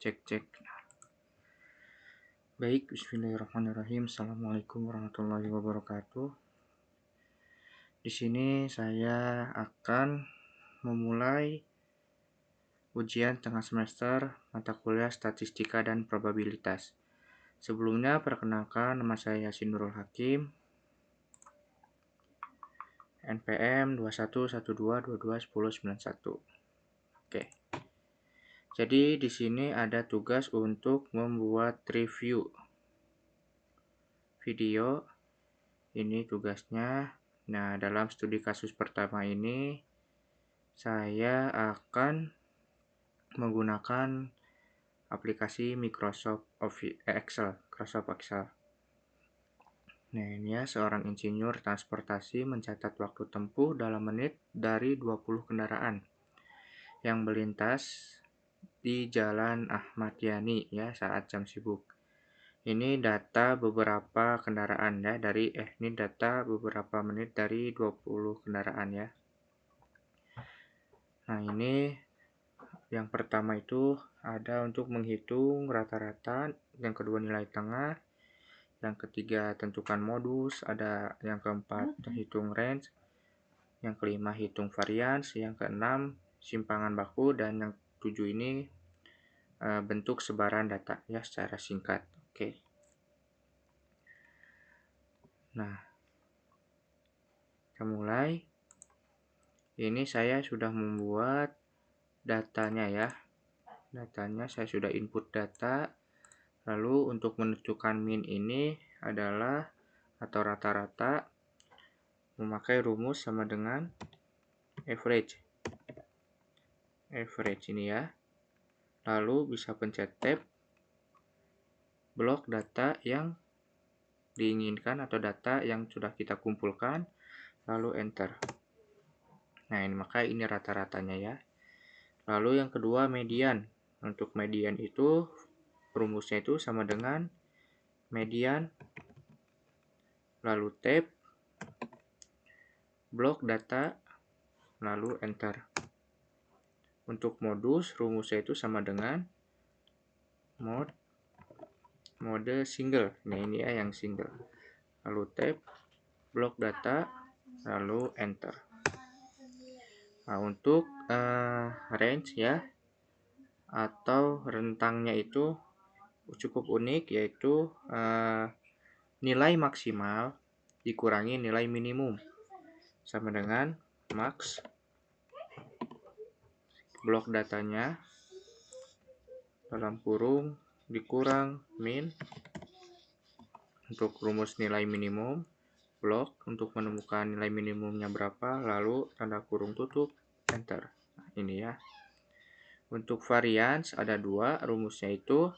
Cek cek. Baik, bismillahirrahmanirrahim. Assalamualaikum warahmatullahi wabarakatuh. Di sini saya akan memulai ujian tengah semester mata kuliah statistika dan probabilitas. Sebelumnya, perkenalkan, nama saya Yasin Nurul Hakim, NPM 2112221091. Oke. Jadi di sini ada tugas untuk membuat review video. Ini tugasnya. Nah, dalam studi kasus pertama ini saya akan menggunakan aplikasi Microsoft Excel. Nah, ini ya, seorang insinyur transportasi mencatat waktu tempuh dalam menit dari 20 kendaraan yang melintas di Jalan Ahmad Yani ya saat jam sibuk. Ini data beberapa kendaraan ya ini data beberapa menit dari 20 kendaraan ya. Nah, ini yang pertama itu ada untuk menghitung rata-rata, yang kedua nilai tengah, yang ketiga tentukan modus, ada yang keempat hitung range, yang kelima hitung varians, yang keenam simpangan baku, dan yang tujuh ini bentuk sebaran data ya secara singkat. Oke. Nah, kita mulai. Ini saya sudah membuat datanya ya. Datanya saya sudah input data. Lalu untuk menentukan mean ini adalah atau rata-rata memakai rumus sama dengan average. Average ini ya. Lalu bisa pencet tab, blok data yang diinginkan atau data yang sudah kita kumpulkan, lalu enter. Nah, maka ini rata-ratanya ya. Lalu yang kedua median. Untuk median itu rumusnya itu sama dengan median, lalu tab, blok data, lalu enter. Untuk modus rumusnya itu sama dengan mode single. Nah, ini ya yang single. Lalu tab, blok data, lalu enter. Nah, untuk range ya atau rentangnya itu cukup unik, yaitu nilai maksimal dikurangi nilai minimum sama dengan max, blok datanya dalam kurung dikurang min. Untuk rumus nilai minimum, blok untuk menemukan nilai minimumnya berapa, lalu tanda kurung tutup, enter. Nah, ini ya. Untuk varians ada dua, rumusnya itu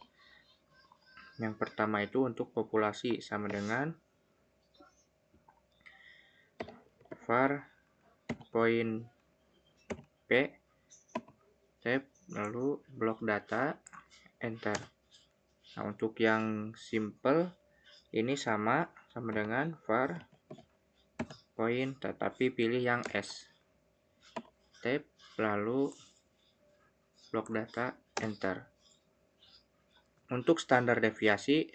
yang pertama itu untuk populasi sama dengan var point p tab, lalu blok data, enter. Nah, untuk yang simple ini sama dengan var point, tetapi pilih yang S, tab, lalu blok data, enter. Untuk standar deviasi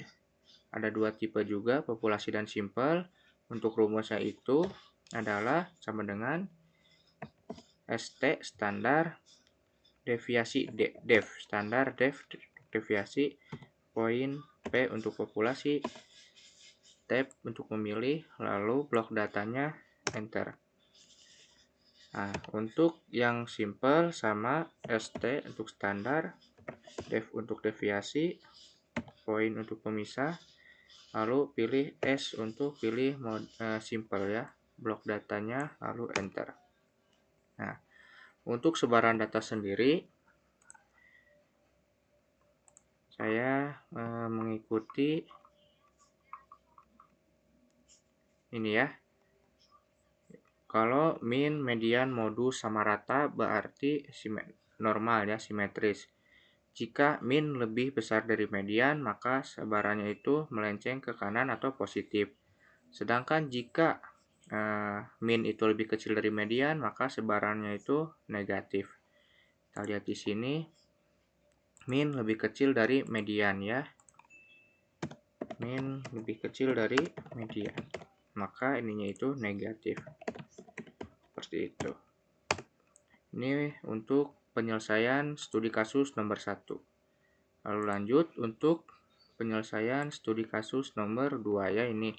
ada dua tipe juga, populasi dan simple. Untuk rumusnya itu adalah sama dengan ST standar deviasi standar deviasi, point P untuk populasi, tab untuk memilih, lalu blok datanya, enter. Nah, untuk yang simple sama ST untuk standar, def untuk deviasi, point untuk pemisah, lalu pilih S untuk pilih mode simple ya, blok datanya, lalu enter. Nah, untuk sebaran data sendiri saya mengikuti ini ya. Kalau min, median, modus sama rata berarti normal ya, simetris. Jika min lebih besar dari median, maka sebarannya itu melenceng ke kanan atau positif. Sedangkan jika min itu lebih kecil dari median, maka sebarannya itu negatif. Kita lihat di sini. min lebih kecil dari median ya. Min lebih kecil dari median. Maka ininya itu negatif. Seperti itu. Ini untuk penyelesaian studi kasus nomor 1. Lalu lanjut untuk penyelesaian studi kasus nomor 2 ya ini.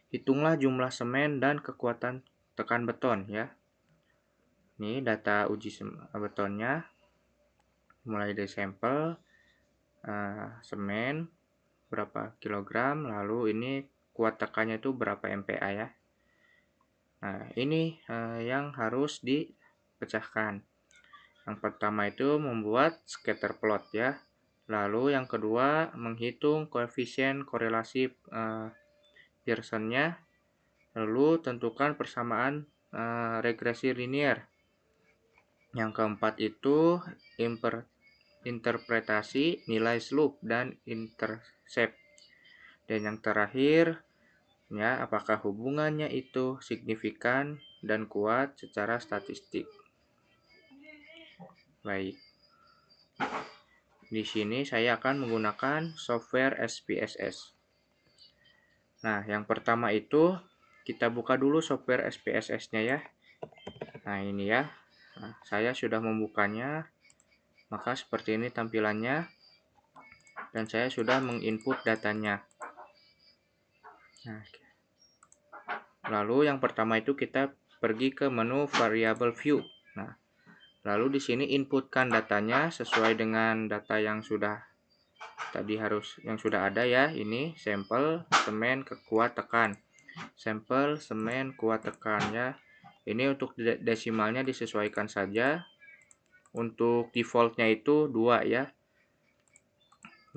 Hitunglah jumlah semen dan kekuatan tekan beton ya. Ini data uji betonnya. Mulai dari sampel semen berapa kilogram, lalu ini kuat tekannya itu berapa MPa ya. Nah, ini yang harus dipecahkan. Yang pertama itu membuat scatter plot ya. Lalu yang kedua menghitung koefisien korelasi Pearson-nya. Lalu tentukan persamaan regresi linear. Yang keempat itu interpretasi nilai slope dan intercept. Dan yang terakhir ya, apakah hubungannya itu signifikan dan kuat secara statistik. Baik. Di sini saya akan menggunakan software SPSS. Nah, yang pertama itu kita buka dulu software SPSS-nya ya. Nah, ini ya. Nah, saya sudah membukanya. Maka seperti ini tampilannya. Dan saya sudah menginput datanya. Nah, lalu yang pertama itu kita pergi ke menu variable view. Nah, lalu di sini inputkan datanya sesuai dengan data yang sudah ada ya. Ini sampel semen kuat tekan. Sampel semen kuat tekan ya. Ini untuk desimalnya disesuaikan saja. Untuk defaultnya itu 2 ya.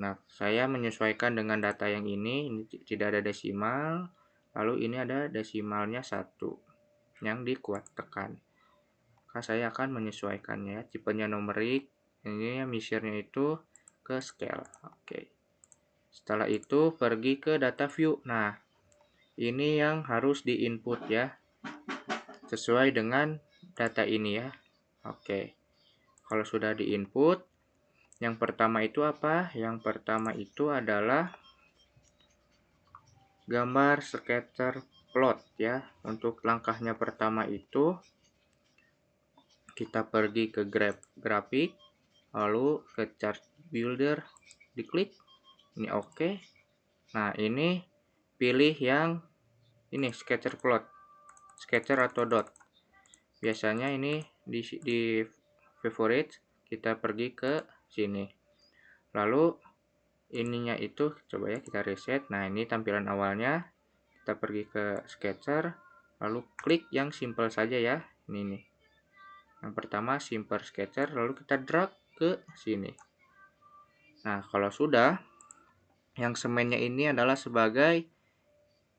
Nah, saya menyesuaikan dengan data yang ini tidak ada desimal. Lalu ini ada desimalnya 1 yang dikuat tekan. Maka saya akan menyesuaikannya. Tipenya numerik, ini measure-nya itu ke scale. Oke. Setelah itu pergi ke data view. Nah, ini yang harus diinput ya. Sesuai dengan data ini ya. Oke. Kalau sudah diinput, yang pertama itu apa? Yang pertama itu adalah gambar scatter plot ya. Untuk langkahnya pertama itu kita pergi ke grafik, lalu ke chart builder, diklik. Ini oke. Nah, ini pilih yang ini scatter plot, scatter atau dot. Biasanya ini di favorite, kita pergi ke sini. Lalu ininya itu coba ya kita reset. Nah, ini tampilan awalnya. Kita pergi ke sketcher, lalu klik yang simple saja ya. Ini nih. Yang pertama simple sketcher, lalu kita drag ke sini. Nah, kalau sudah, yang semennya ini adalah sebagai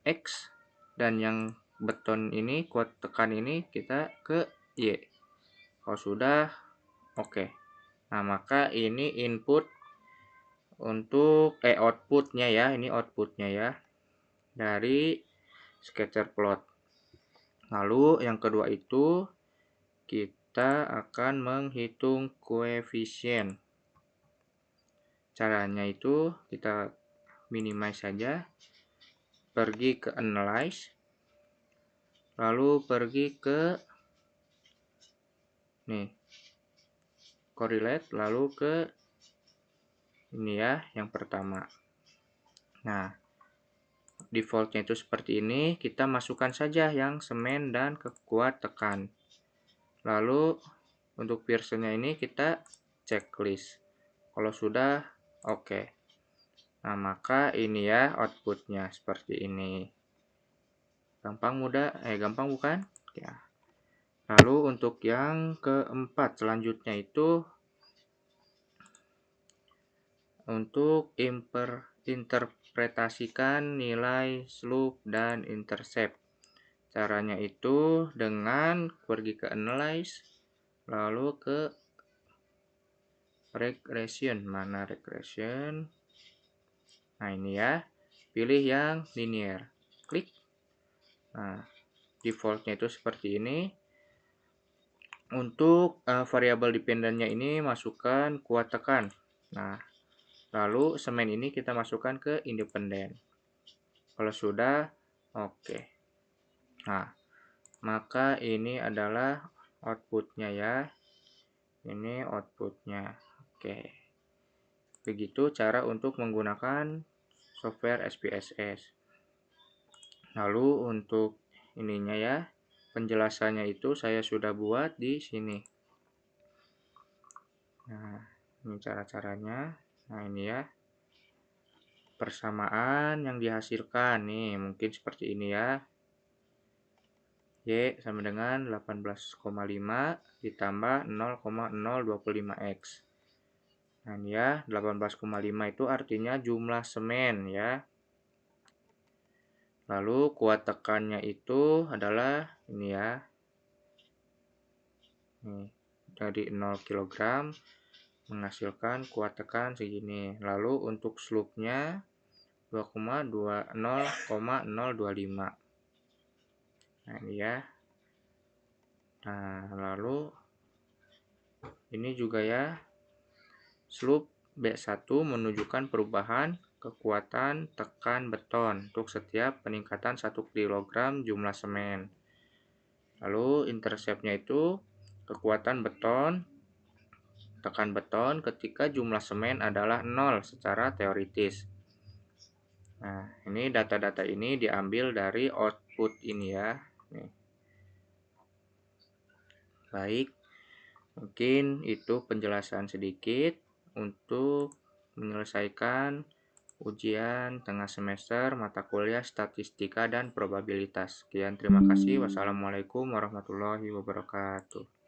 X dan yang beton ini kuat tekan ini kita ke Y. Kalau sudah, oke. Nah, maka ini input untuk outputnya ya, ini outputnya ya dari scatter plot. Lalu yang kedua itu kita akan menghitung koefisien. Caranya itu kita minimize saja, pergi ke analyze, lalu pergi ke nih correlate, lalu ke ini ya yang pertama. Nah, defaultnya itu seperti ini, kita masukkan saja yang semen dan kuat tekan. Lalu untuk Pearson-nya ini kita checklist. Kalau sudah oke. Nah, maka ini ya outputnya seperti ini. Gampang gampang bukan? Ya. Lalu untuk yang keempat selanjutnya itu untuk interpretasikan nilai slope dan intercept. Caranya itu dengan pergi ke analyze, lalu ke regression. Mana regression? Nah, ini ya. Pilih yang linear. Klik. Nah, defaultnya itu seperti ini. Untuk variabel dependennya ini masukkan kuat tekan. Nah, lalu semen ini kita masukkan ke independen. Kalau sudah, oke. Nah, maka ini adalah outputnya ya. Ini outputnya. Oke. Begitu cara untuk menggunakan software SPSS. Lalu untuk ininya ya, penjelasannya itu saya sudah buat di sini. Nah, ini cara-caranya. Nah, ini ya. Persamaan yang dihasilkan nih, mungkin seperti ini ya. Y sama dengan 18,5 ditambah 0,025X. Nah, ini ya, 18,5 itu artinya jumlah semen ya. Lalu kuat tekannya itu adalah ini ya. Nih, dari 0 kg menghasilkan kuat tekan segini. Lalu untuk slope-nya 0,25. Nah, ini ya. Nah, lalu ini juga ya. Slope B1 menunjukkan perubahan kekuatan tekan beton untuk setiap peningkatan 1 kg jumlah semen. Lalu intercept-nya itu kekuatan beton, tekan beton ketika jumlah semen adalah 0 secara teoritis. Nah, ini data-data ini diambil dari output ini ya. Nih. Baik, mungkin itu penjelasan sedikit untuk menyelesaikan ujian tengah semester mata kuliah statistika dan probabilitas. Sekian, terima kasih. Wassalamualaikum warahmatullahi wabarakatuh.